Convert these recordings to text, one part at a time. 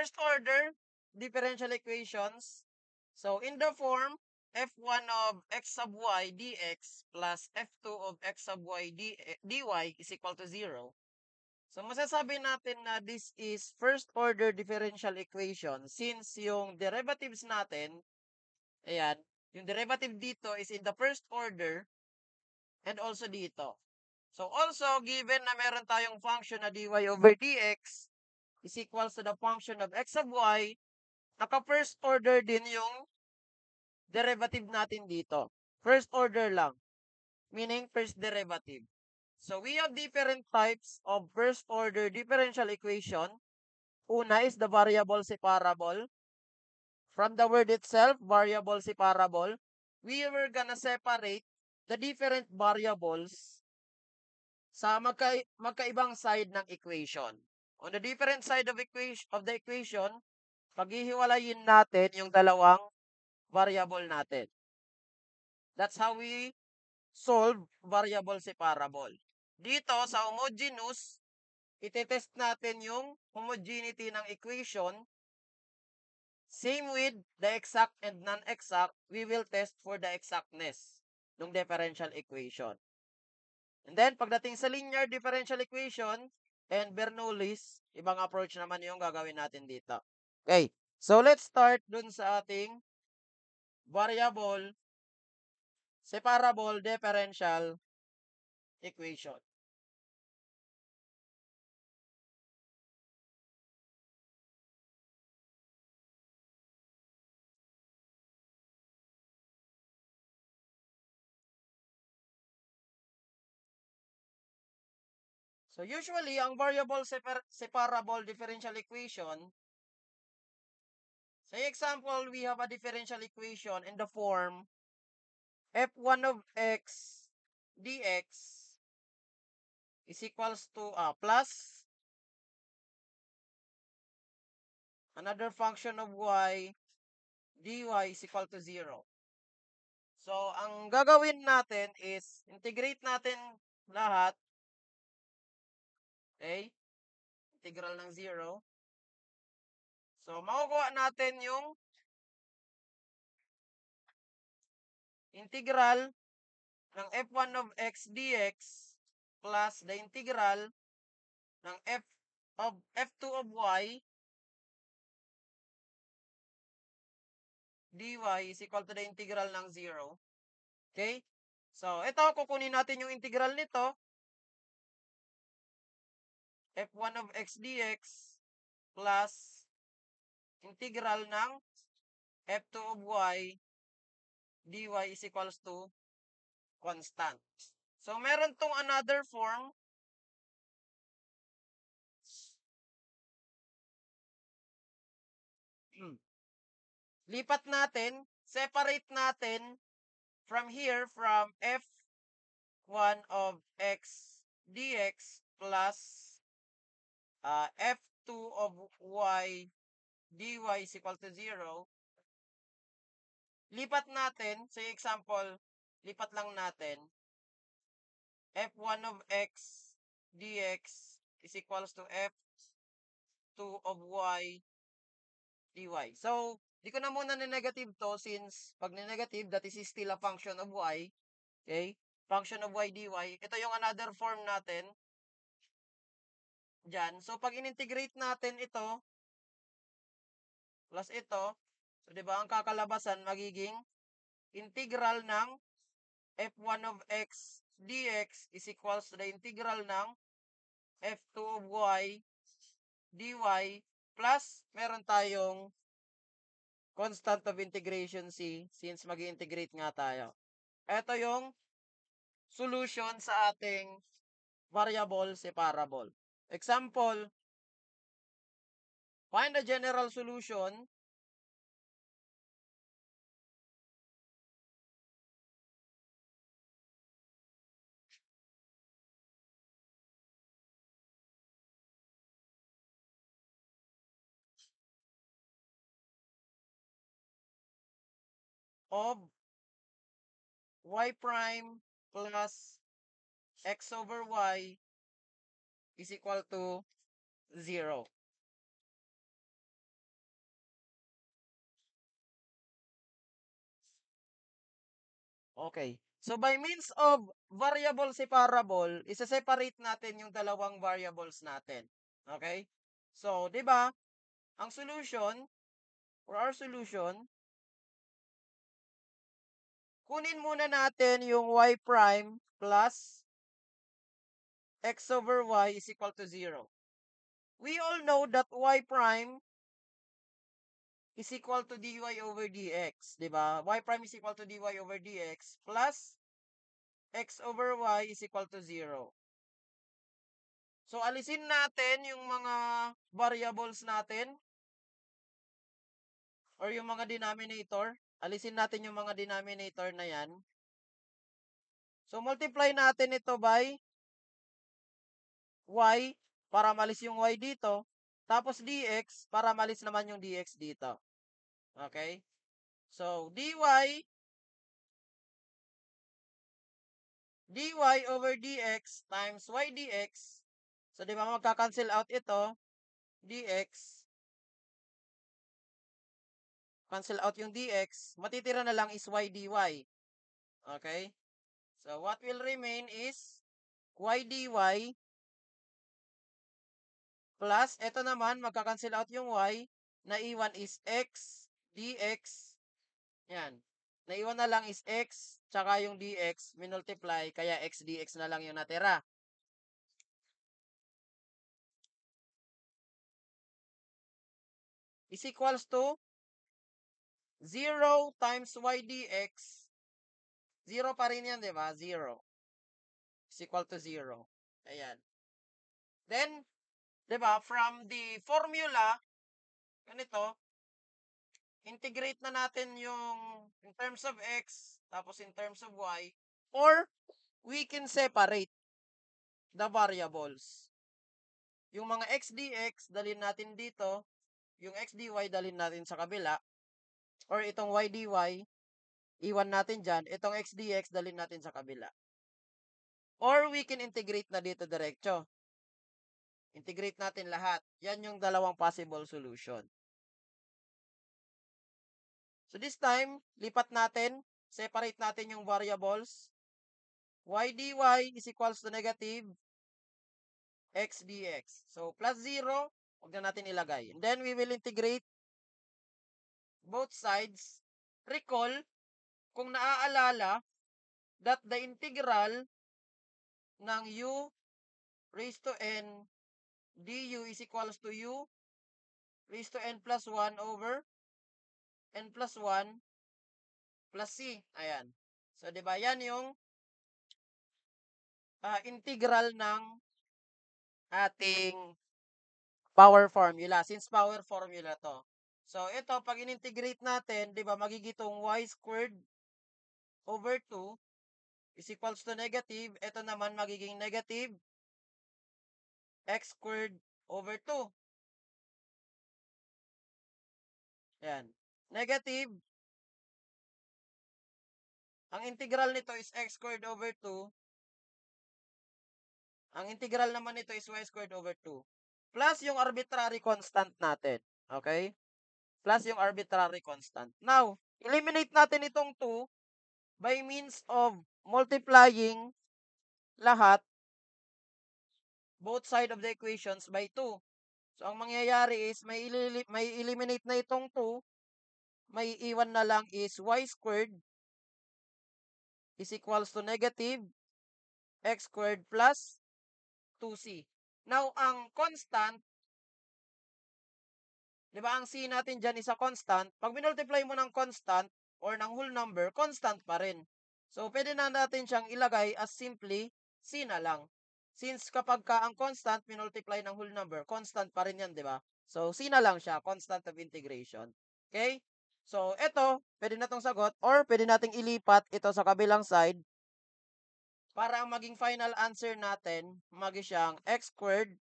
first order differential equations. So in the form f1 of x sub y dx plus f2 of x sub y dy is equal to 0. So masasabi natin na this is first order differential equation since yung derivatives natin, ayan, yung derivative dito is in the first order and also dito. So also, given na meron tayong function na dy over dx is equals to the function of x sub y, naka-first order din yung derivative natin dito. First order lang, meaning first derivative. So we have different types of first order differential equation. Una is the variable separable. From the word itself, variable separable, we were gonna separate the different variables sa magkaibang side ng equation. On the different side of the equation, paghihiwalayin natin yung dalawang variable natin. That's how we solve variable separable. Dito sa homogeneous, itetest natin yung homogeneity ng equation. Same with the exact and non-exact, we will test for the exactness ng differential equation. And then, pagdating sa linear differential equation and Bernoulli's, ibang approach naman yung gagawin natin dito. Okay, so let's start dun sa ating variable separable differential equation. So usually, ang variable separable differential equation, say example, we have a differential equation in the form f1 of x dx is equals to plus another function of y dy is equal to 0. So, ang gagawin natin is integrate natin lahat. Okay? Integral ng 0. So, makukuha natin yung integral ng f1 of x dx plus the integral ng f2 of y dy is equal to the integral ng 0. Okay? So, ito, kukunin natin yung integral nito. f1 of x dx plus integral ng f2 of y dy is equals to constant. So, meron tong another form. Lipat natin, separate natin from here from f1 of x dx plus f2 of y dy is equal to 0. Lipat natin, say example, lipat lang natin, f1 of x dx is equals to f2 of y dy. So, di ko na muna ni-negative to since pag ni-negative, that is still a function of y. Okay? Function of y dy. Ito yung another form natin. Diyan. So, pag in-integrate natin ito, plus ito, so, di ba, ang kakalabasan magiging integral ng f1 of x dx is equals to the integral ng f2 of y dy plus meron tayong constant of integration c since mag-integrate nga tayo. Ito yung solution sa ating variable separable. Example, find the general solution of y prime plus x over y is equal to 0. Okay. So by means of variable separable, isa-separate natin yung dalawang variables natin. Okay? So, 'di ba? Ang solution for our solution, kunin muna natin yung y prime plus x over y is equal to 0. We all know that y prime is equal to dy over dx, 'di ba? Y prime is equal to dy over dx plus x over y is equal to 0. So, alisin natin yung mga variables natin or yung mga denominator. Alisin natin yung mga denominator na yan. So, multiply natin ito by y para malis yung y dito. Tapos dx para malis naman yung dx dito. Okay? So, dy over dx times y dx. So, di ba magka-cancel out ito? Dx. Cancel out yung dx. Matitira na lang is y dy. Okay? So, what will remain is y dy plus, ito naman, magka-cancel out yung y. Naiwan is x dx. Yan. Naiwan na lang is x, tsaka yung dx, minultiply, kaya x dx na lang yung natira. Is equals to 0 times y dx. 0 pa rin yan, di ba? 0. Is equal to 0. Ayan. Then, di ba, from the formula, ganito, integrate na natin yung in terms of x, tapos in terms of y, or we can separate the variables. Yung mga x dx, dalhin natin dito, yung x dy, dalhin natin sa kabila, or itong y dy, iwan natin dyan, itong x dx, dalhin natin sa kabila. Or we can integrate na dito diretso. Integrate natin lahat. Yan yung dalawang possible solution. So this time, lipat natin, separate natin yung variables. Y dy is equals to negative x dx. So, plus 0, huwag na natin ilagay. And then, we will integrate both sides. Recall, kung naaalala, that the integral ng u raised to n du is equals to u raised to n plus 1 over n plus 1 plus c. Ayan. So, di ba, yan yung integral ng ating power formula. Since power formula to. So, ito, pag in-integrate natin, di ba, magigitong y squared over 2 is equals to negative. Ito naman magiging negative x squared over 2. Yan. Negative. Ang integral nito is x squared over 2. Ang integral naman nito is y squared over 2. Plus yung arbitrary constant natin. Okay? Plus yung arbitrary constant. Now, eliminate natin itong 2 by means of multiplying lahat, both side of the equations by 2. So, ang mangyayari is, may eliminate na itong 2, may iwan na lang is y squared is equals to negative x squared plus 2c. Now, ang constant, di ba, ang c natin dyan is a constant. Pag minultiply mo ng constant or ng whole number, constant pa rin. So, pwede na natin siyang ilagay as simply c na lang. Since kapag ka ang constant, minultiply ng whole number, constant pa rin yan, di ba? So, c na lang siya, constant of integration. Okay? So, ito, pwede na itong sagot or pwede nating ilipat ito sa kabilang side para ang maging final answer natin, maging siyang x squared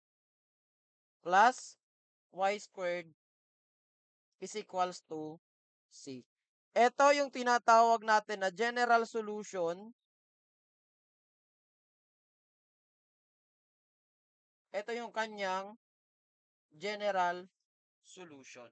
plus y squared is equals to c. Ito yung tinatawag natin na general solution. Ito yung kanyang general solution.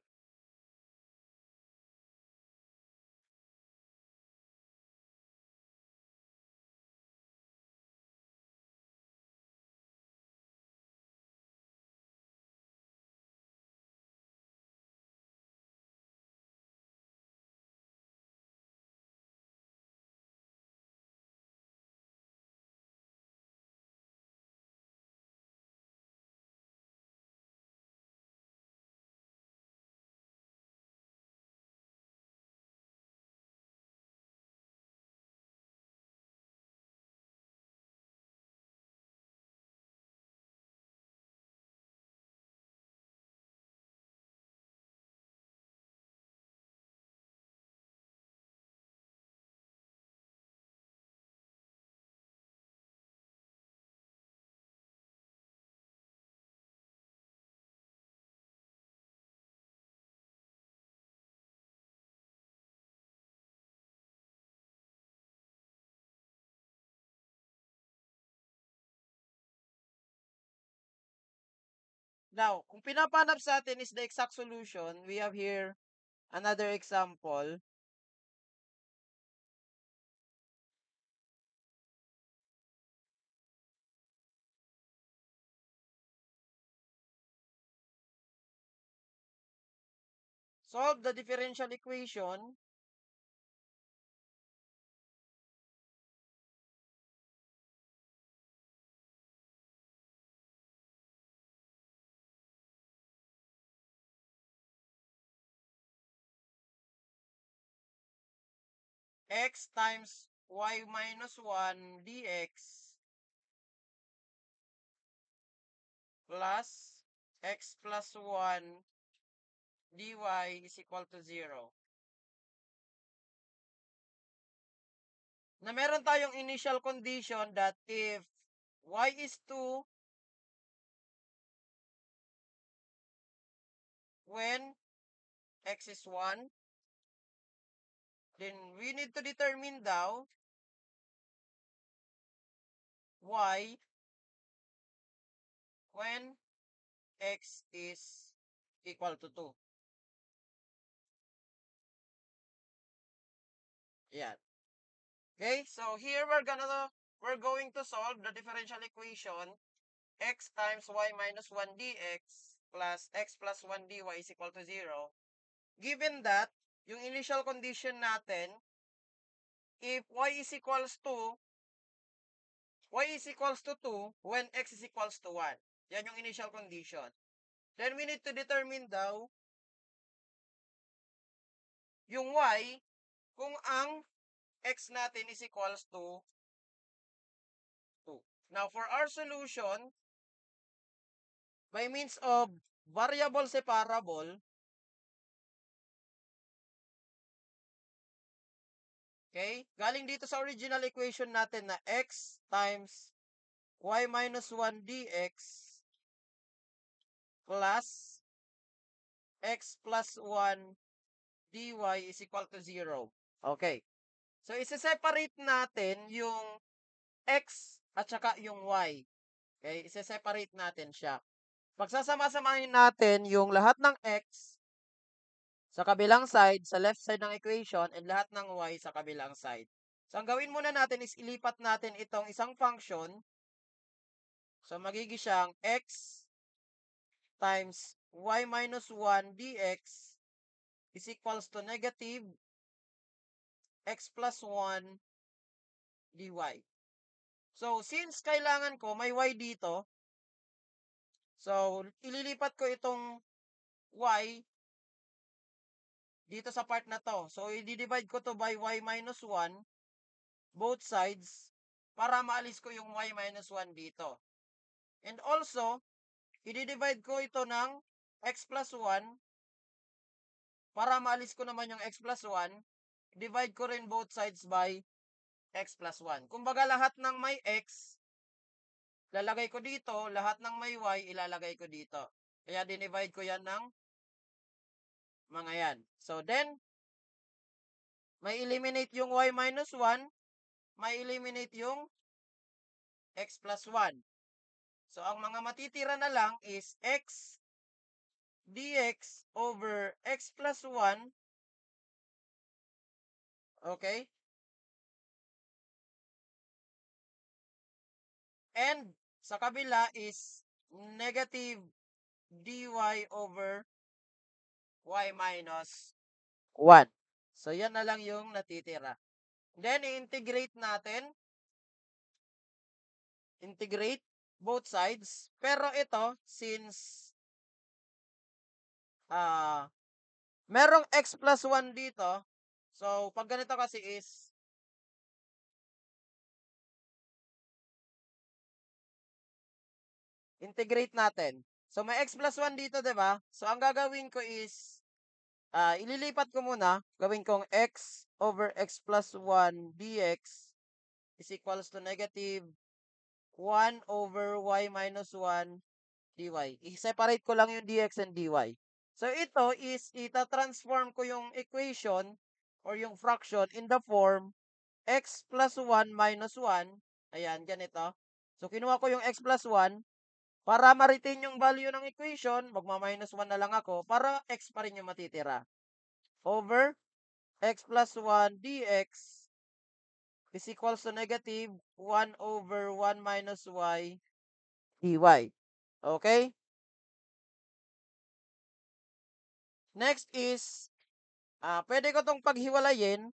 Now, kung pinapanap sa atin is the exact solution, we have here another example. Solve the differential equation x times y minus 1 dx plus x plus 1 dy is equal to 0. Na meron tayong initial condition that if y is 2, when x is 1, then we need to determine daw y when x is equal to 2. Yan. Okay, so here we're going to solve the differential equation x times y minus 1 dx plus x plus 1 dy is equal to 0. Given that, yung initial condition natin, if y is equals to 2 when x is equals to 1. Yan yung initial condition. Then we need to determine daw yung y kung ang x natin is equals to 2. Now, for our solution, by means of variable separable, okay, galing dito sa original equation natin na x times y minus 1 dx plus x plus 1 dy is equal to 0. Okay. So, isa-separate natin yung x at saka yung y. Okay? Isa-separate natin siya. Pagsasama-samahin natin yung lahat ng x sa kabilang side, sa left side ng equation, and lahat ng y sa kabilang side. So, ang gawin muna natin is ilipat natin itong isang function. So, magiging siyang x times y minus 1 dx is equals to negative x plus 1 dy. So, since kailangan ko may y dito, so, ililipat ko itong y dito sa part na to. So, i-divide ko to by y minus 1, both sides, para maalis ko yung y minus 1 dito. And also, i-divide ko ito ng x plus 1, para maalis ko naman yung x plus 1, divide ko rin both sides by x plus 1. Kumbaga, lahat ng may x, lalagay ko dito, lahat ng may y, ilalagay ko dito. Kaya, dinivide ko yan ng mga yan. So, then, may eliminate yung y minus 1, may eliminate yung x plus 1. So, ang mga matitira na lang is x dx over x plus 1. Okay? And sa kabila is negative dy over y minus 1. So, yan na lang yung natitira. Then, i-integrate natin. Integrate both sides. Pero ito, since merong x plus 1 dito, so, pag ganito kasi is integrate natin. So, may x plus 1 dito, diba? So, ang gagawin ko is, ililipat ko muna. Gawin kong x over x plus 1 dx is equals to negative 1 over y minus 1 dy. I-separate ko lang yung dx and dy. So, ito is, ita-transform ko yung equation or yung fraction in the form x plus 1 minus 1. Ayan, ganito. So, kinuha ko yung x plus 1. Para ma-retain yung value ng equation, magma-minus 1 na lang ako para x pa rin yung matitira. Over x plus 1 dx is equals to negative 1 over 1 minus y dy. Okay? Next is, pwede ko itong paghiwalayin,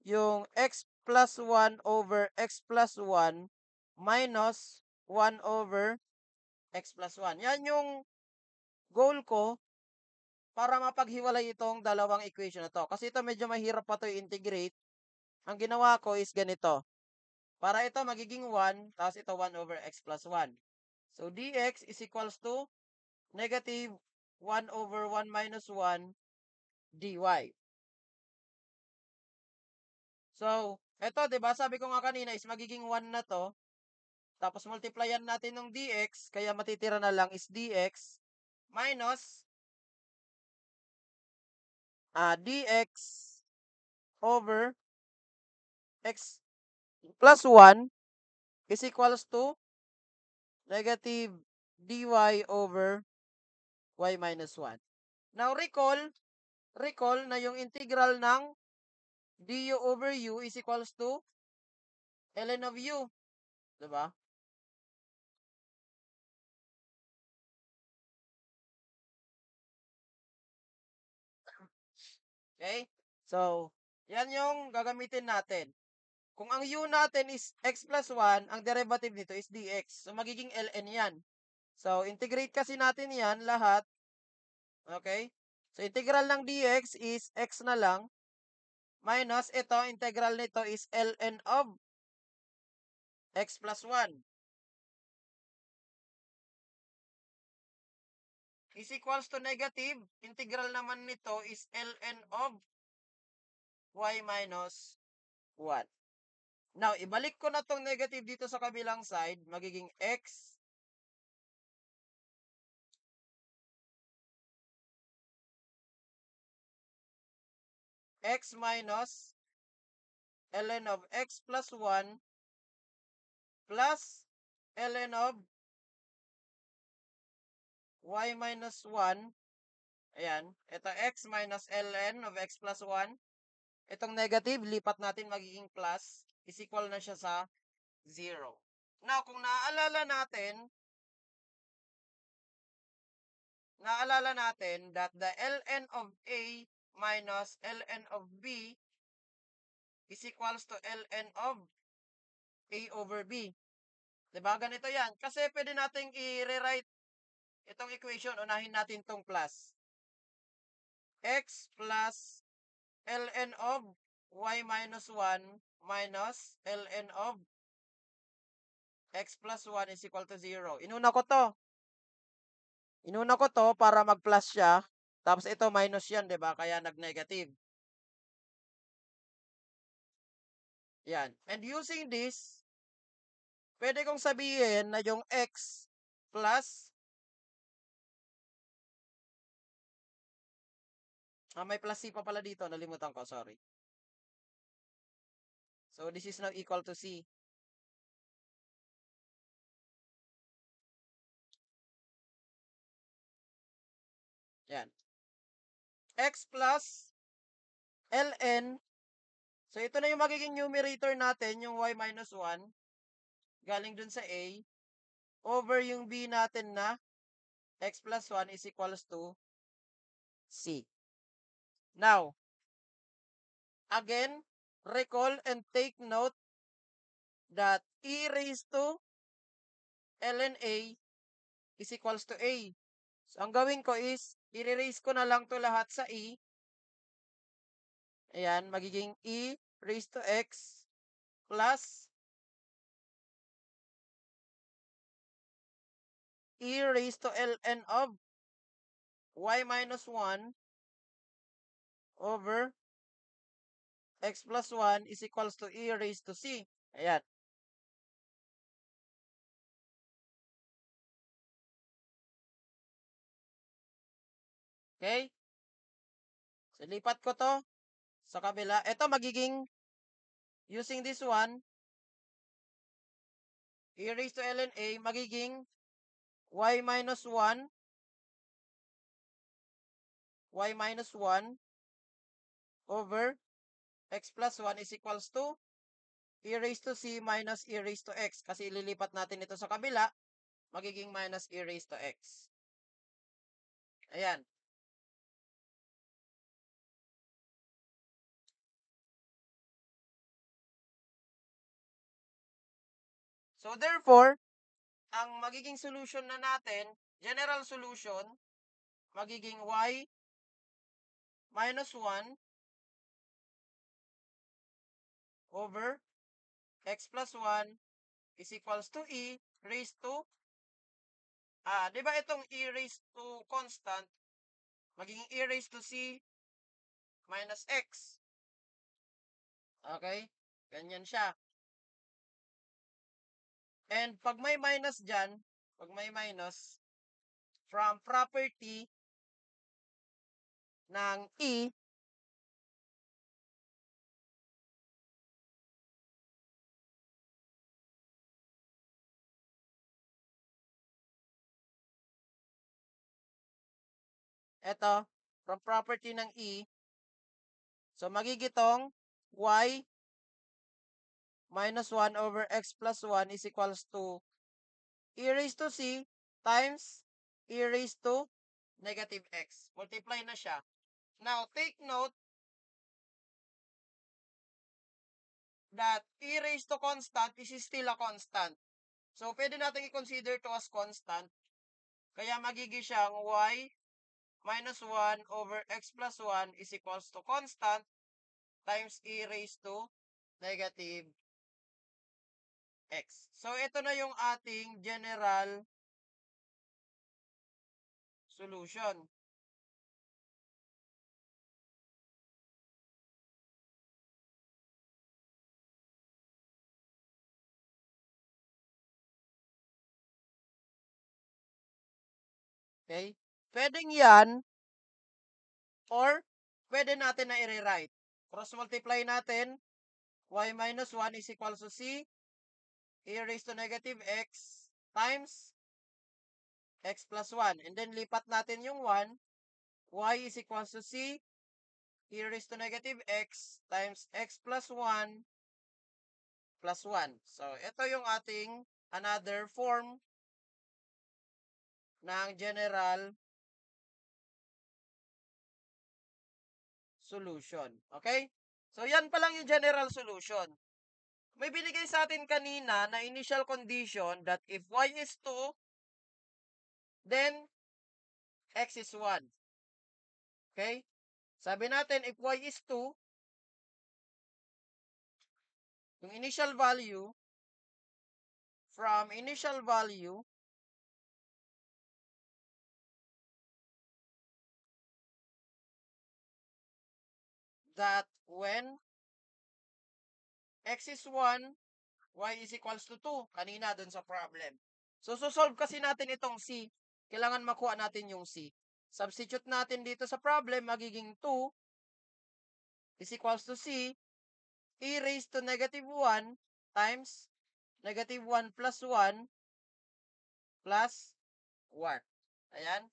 yung x plus 1 over x plus 1 minus 1 over x plus 1. Yan yung goal ko para mapaghiwalay itong dalawang equation na to. Kasi ito medyo mahirap pa to i-integrate. Ang ginawa ko is ganito. Para ito magiging 1, tapos ito 1 over x plus 1. So, dx is equals to negative 1 over 1 minus 1 dy. So, ito, di ba, sabi ko nga kanina is magiging 1 na to. Tapos, multiplyan natin ng dx, kaya matitira na lang is dx minus dx over x plus 1 is equals to negative dy over y minus 1. Now, recall na yung integral ng du over u is equals to ln of u. Diba? Okay? So, yan yung gagamitin natin. Kung ang u natin is x plus 1, ang derivative nito is dx. So, magiging ln yan. So, integrate kasi natin yan lahat. Okay? So, integral ng dx is x na lang. Minus, ito, integral nito is ln of x plus 1. Is equals to negative. Integral naman nito is ln of y minus 1. Now, ibalik ko na tong negative dito sa kabilang side. Magiging x minus ln of x plus 1 plus ln of y minus 1. Ayan. Ito x minus ln of x plus 1. Itong negative, lipat natin magiging plus. Is equal na siya sa 0. Now, kung naalala natin that the ln of A minus ln of B is equals to ln of A over B. Diba? Ganito yan. Kasi pwede nating i-rewrite itong equation. Unahin natin itong plus. X plus ln of y minus 1 minus ln of x plus 1 is equal to 0. Inuna ko to para mag-plus siya. Tapos ito minus yan, di ba? Kaya nag-negative. Yan. And using this, pwede kong sabihin na yung x plus, may plus c pa pala dito. Nalimutan ko, sorry. So, this is now equal to c. Yan. X plus ln. So, ito na yung magiging numerator natin, yung y minus 1. Galing dun sa a. Over yung b natin na x plus 1 is equals to c. Now, again, recall and take note that e raised to ln a is equals to a. So, ang gawin ko is, i-raise ko na lang to lahat sa e. Ayan, magiging e raised to x plus e raised to ln of y minus 1 over x plus 1 is equals to e raised to c. Ayan. Okay? So, lipat ko to sa kabila. Ito magiging, using this one, e raised to ln a, magiging y minus 1 over x plus 1 is equals to e raised to c minus e raised to x. Kasi ililipat natin ito sa kabila, magiging minus e raised to x. Ayan. So therefore, ang magiging solution na natin, general solution, magiging y minus 1 over x plus 1 is equals to e raised to, di ba itong e raised to constant, magiging e raised to c minus x. Okay? Ganyan siya. And pag may minus dyan, pag may minus, from property ng e, eto, from property ng e, so magigitong y minus 1 over x plus 1 is equals to e raised to c times e raised to negative x. Multiply na siya. Now, take note that e raised to constant is still a constant. So, pwede natin i-consider to as constant. Kaya magiging siyang y minus 1 over x plus 1 is equals to constant times e raised to negative x. So, ito na yung ating general solution. Okay? Pwedeng yan, or pwede natin na i-rewrite. Cross-multiply natin, y minus 1 is equals to c, e raised to negative x times x plus 1. And then, lipat natin yung 1, y is equals to c, e raised to negative x times x plus 1 plus 1. So, ito yung ating another form ng general solution. Okay? So, yan pa lang yung general solution. May binigay sa atin kanina na initial condition that if y is 2, then x is 1. Okay? Sabi natin, if y is 2, yung initial value, from initial value, that when x is 1, y is equals to 2. Kanina dun sa problem. So, solve kasi natin itong c. Kailangan makuha natin yung c. Substitute natin dito sa problem, magiging 2 is equals to c, e raised to negative 1 times negative 1 plus 1 plus 1. Ayan.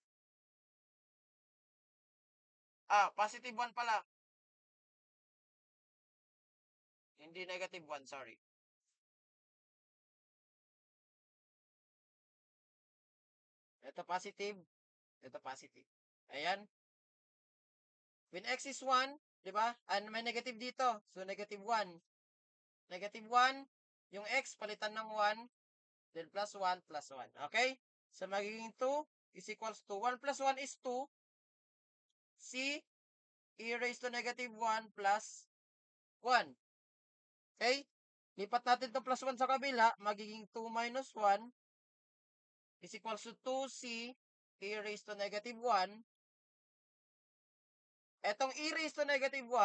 Positive 1 pala. Hindi negative 1, sorry. Ito positive. Ito positive. Ayan. When x is 1, di ba? And may negative dito. So, negative 1. Negative 1. Yung x, palitan ng 1. Then, plus 1, plus 1. Okay? So, magiging 2 is equals to 1 plus 1 is 2. C, e raised to negative 1 plus 1. Okay? Lipat natin to plus 1 sa kabila. Magiging 2 minus 1 is equals to 2c e raised to negative 1. Etong e raised to negative 1,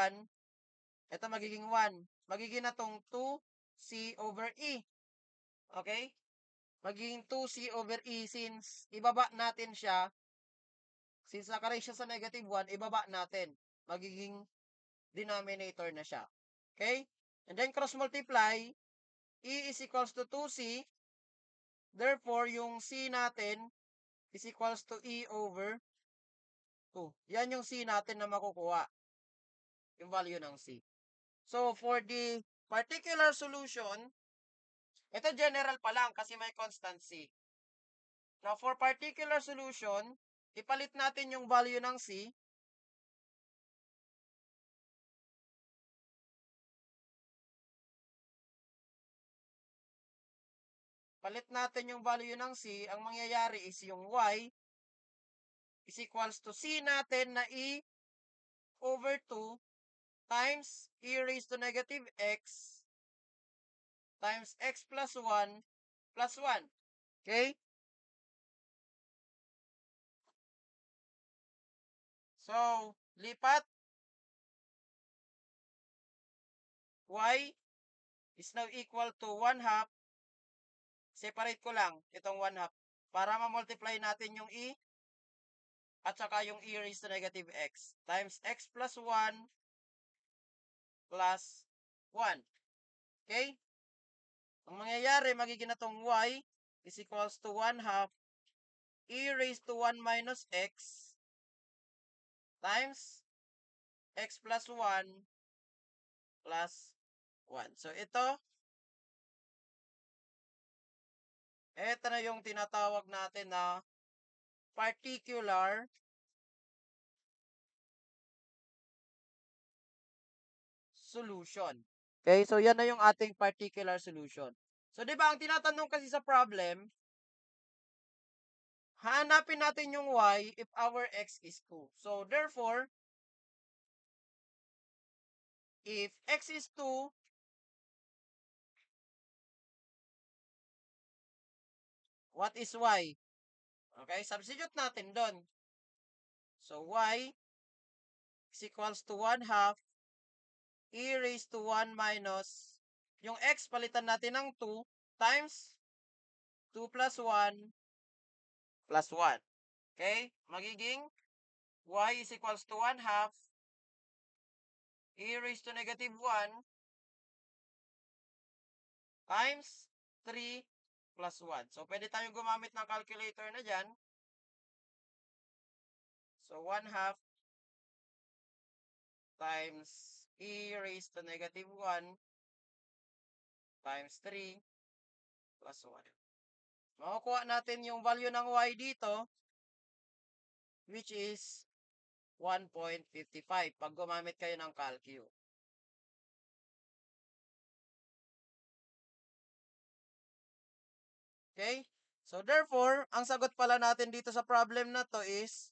ito magiging 1. Magiging na tong 2c over e. Okay? Magiging 2c over e since ibaba natin siya. Since nakaray siya sa negative 1, ibaba natin. Magiging denominator na siya. Okay? And then cross multiply, e is equals to 2c. Therefore, yung c natin is equals to E over 2. Yan yung C natin na makukuha. Yung value ng C. So, for the particular solution, ito general pa lang kasi may constant C. Now, for particular solution, ipalit natin yung value ng C. Palit natin yung value ng C. Ang mangyayari is yung Y is equals to C natin na E over 2 times E raised to negative X times X plus 1 plus 1. Okay? So, lipat. Y is now equal to 1 half. Separate ko lang itong 1 half para ma-multiply natin yung E at saka yung E raised to negative X times X plus 1 plus 1. Okay? Ang mangyayari, magiging na itong Y is equals to 1 half E raised to 1 minus X times X plus 1 plus 1. So, ito na yung tinatawag natin na particular solution. Okay, so yan na yung ating particular solution. So, di ba, ang tinatanong kasi sa problem, hanapin natin yung Y if our X is 2. So, therefore, if X is 2, what is Y? Okay, substitute natin doon. So, Y is equals to 1 half E raised to 1 minus, yung X, palitan natin ng 2 times 2 plus 1 plus 1. Okay? Magiging Y is equals to 1 half E raised to negative 1 times 3 plus 1. So, pwede tayong gumamit ng calculator na dyan. So, 1 half times E raised to negative 1 times 3 plus 1. Makukuha natin yung value ng Y dito, which is 1.55 pag gumamit kayo ng calcu. Okay? So, therefore, ang sagot pala natin dito sa problem na to is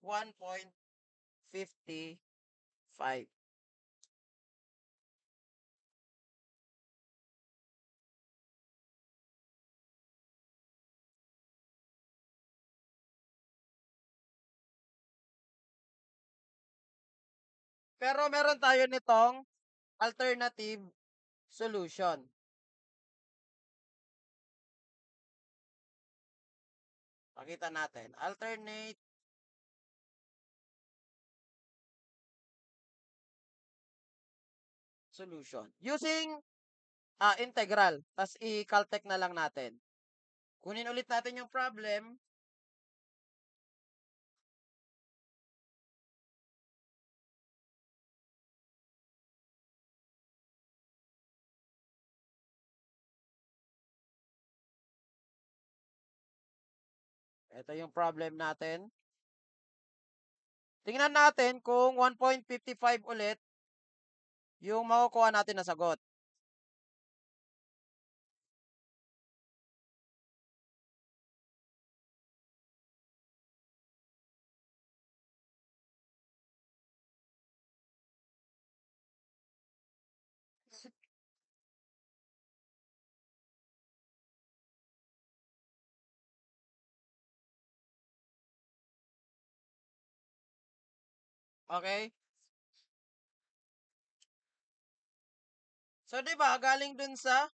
1.55. Pero meron tayo nitong alternative solution. Pakita natin. Alternate solution. Using integral. Tapos i-caltech na lang natin. Kunin ulit natin yung problem. Ito yung problem natin. Tingnan natin kung 1.55 ulit yung makukuha natin na sagot. Okay? So, di ba, galing dun sa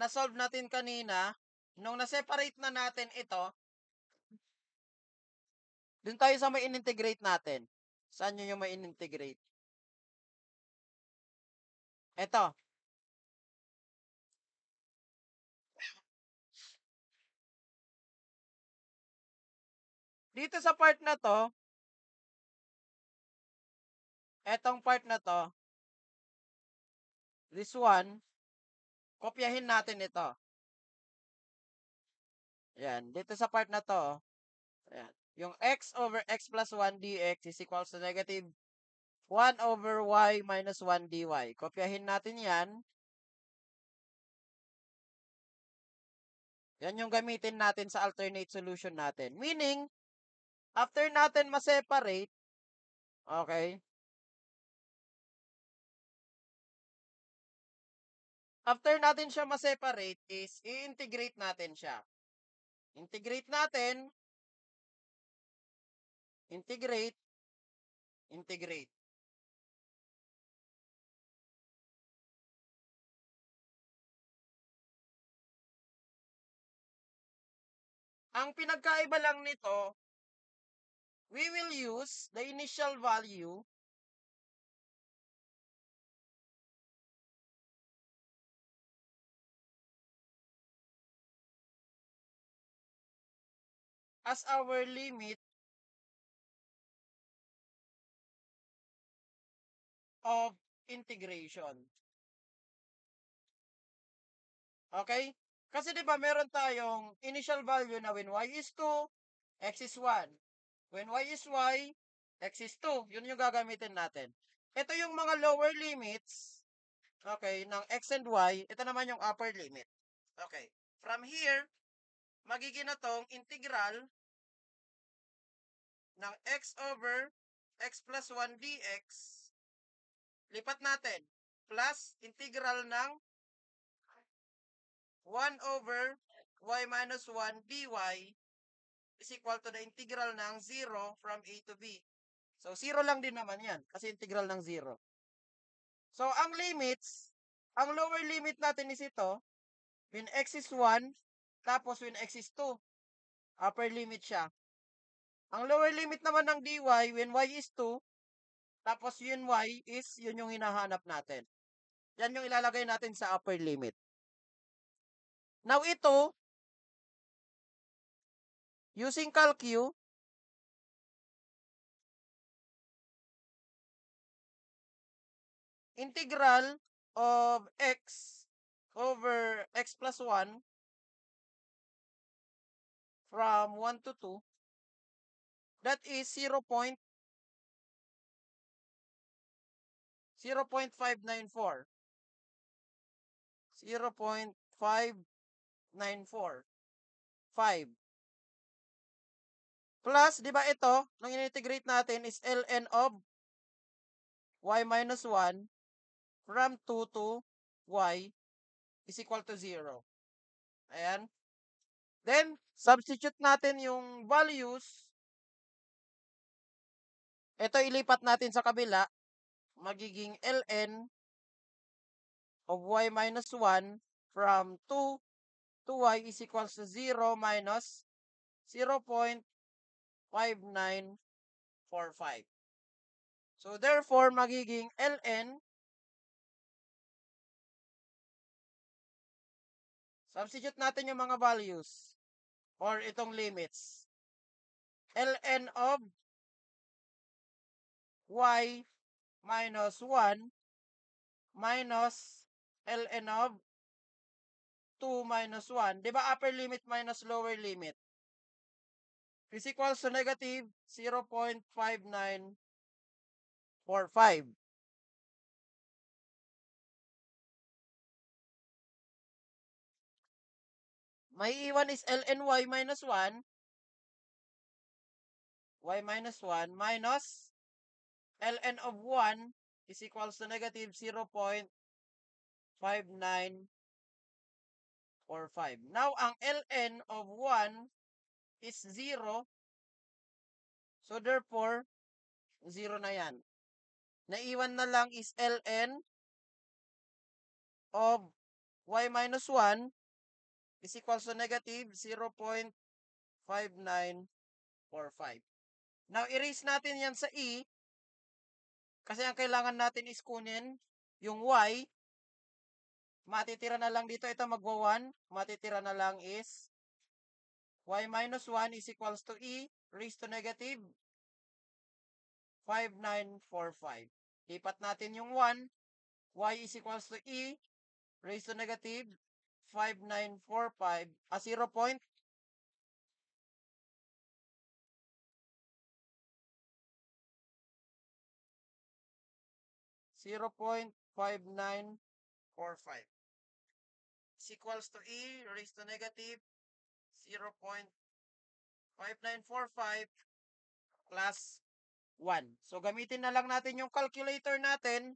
na-solve natin kanina, nung na-separate na natin ito, dun tayo sa may in-integrate natin. Saan yun yung may in-integrate? Ito. Dito sa part na to, etong part na to, this one, kopyahin natin ito. Ayan, dito sa part na to, ayan, yung x over x plus 1 dx is equals to negative 1 over y minus 1 dy. Kopyahin natin yan. Yan yung gamitin natin sa alternate solution natin. Meaning, after natin ma-separate, okay, after natin siya ma-separate is i-integrate natin siya. Integrate natin, integrate, integrate. Ang pinagkaiba lang nito, we will use the initial value as our limit of integration. Okay? Kasi 'di ba meron tayong initial value na when y is 2, x is 1. When y is y, x is 2. Yun yung gagamitin natin. Ito yung mga lower limits, okay, ng x and y. Ito naman yung upper limit. Okay. From here, magiging na tong integral ng x over x plus 1 dx. Lipat natin. Plus integral ng 1 over y minus 1 dy is equal to the integral ng 0 from a to b. So, 0 lang din naman yan kasi integral ng 0. So, ang limits, ang lower limit natin is ito, when x is 1, tapos when x is 2. Upper limit siya. Ang lower limit naman ng dy, when y is 2, tapos yun y is, yun yung hinahanap natin. Yan yung ilalagay natin sa upper limit. Now, ito, using calcu, integral of x over x plus 1 from 1 to 2, that is 0.594. 0.594. 5. Plus, di ba ito, nung in-integrate natin is ln of y minus 1 from 2 to y is equal to 0. Ayan. Then, substitute natin yung values. Ito ilipat natin sa kabila. Magiging ln of y minus 1 from 2 to y is equals to 0 minus 0.5945. So, therefore, magiging ln, substitute natin yung mga values or itong limits. ln of y minus 1 minus ln of 2 minus 1. Di ba upper limit minus lower limit? Is equals to negative 0.5945. May iwan is ln y minus 1. Y minus 1 minus ln of 1 is equals to negative 0.5945. Now, ang ln of 1 is 0. So, therefore, 0 na yan. Naiwan na lang is ln of y minus 1 is equals to negative 0.5945. Now, erase natin yan sa e kasi ang kailangan natin is kunin yung y. Matitira na lang dito, ito magwa 1. Matitira na lang is y minus 1 is equals to e raised to negative 5945. Lipat natin yung 1, y is equals to e raised to negative 5945, 0.5945. Is equals to e raised to negative 0.5945 plus 1. So, gamitin na lang natin yung calculator natin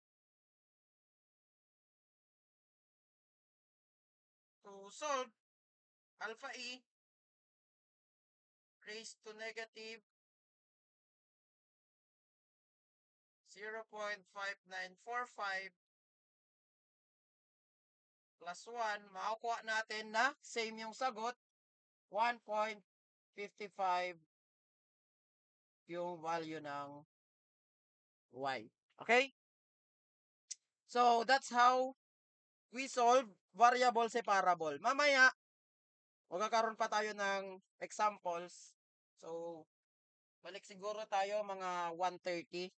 to solve alpha e raised to negative 0.5945 plus 1. Makakuha natin na same yung sagot, 1.55 yung value ng y. Okay? So, that's how we solve variable separable. Mamaya, magkakaroon pa tayo ng examples. So, balik siguro tayo mga 1:30